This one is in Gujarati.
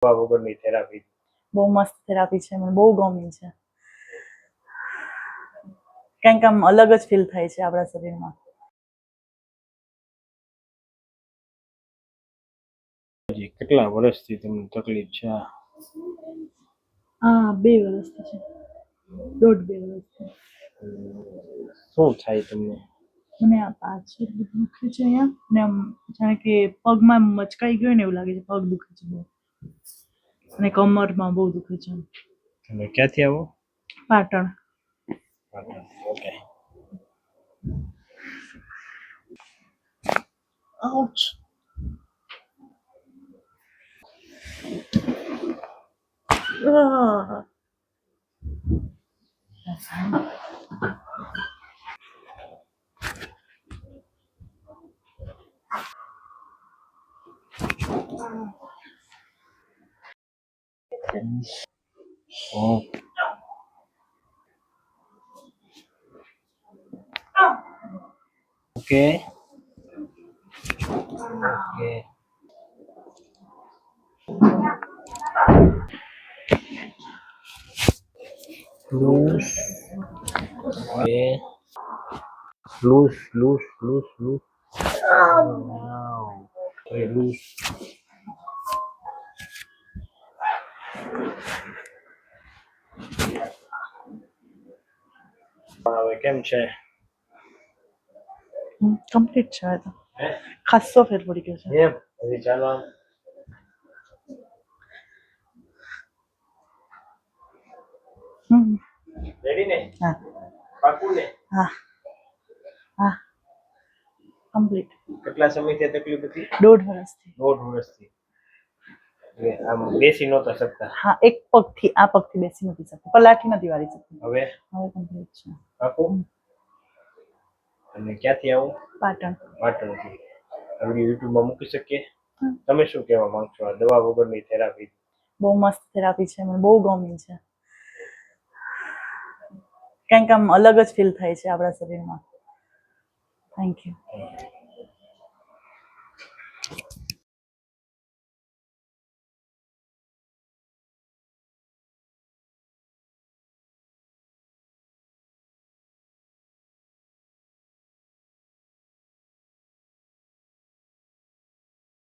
દવા વગરની થેરાપી બહુ મસ્ત થેરાપી છે, મને બહુ ગમી છે. કંઈક આમ અલગ જ ફીલ થાય છે આપણા શરીરમાં. કેટલા વર્ષથી તમને તકલીફ છે? હા, 2 વર્ષથી છે. 1.5-2 વર્ષથી. શું થાય તમને? મને આ પાછળ દુખે છે અહીંયા, ને આમ જાણે કે પગમાં મચકાઈ ગયો ને એવું લાગે છે. પગ દુખે છે બહુ, અને કમરમાં બહુ દુખે છે. તમે ક્યાંથી આવો? Patan. Okay. Ouch. Okay. Okay. Loose. Okay. Loose. Wow. Very loose. હવે કેમ છે? કમ્પ્લીટ છે હવે તો. ખાસો ફેર પડી ગયો છે. એમ હજી ચાલો. રેડી ને? હા. પાકું ને? હા. કમ્પ્લીટ. કેટલા સમયથી તકલીફ હતી? 1.5 વર્ષથી. 1.5 વર્ષથી. આમ બેસી નહોતા શકતા? હા, એક પગથી આ પગથી બેસી નથી શકતી, પલાઠી નથી વાળી શકતી. હવે કમ્પ્લીટ છે. પાકું? અને ક્યાંથી આવું? પાટણ. પાટણથી. વિડીયો યુટ્યુબમાં મૂકી શકીએ? તમે શું કહેવા માંગશો આ દવા વગરની થેરાપી? બહુ મસ્ત થેરાપી છે, મને બહુ ગમી છે. કંઈક આમ અલગ જ ફીલ થાય છે આપણા શરીરમાં. Thank you.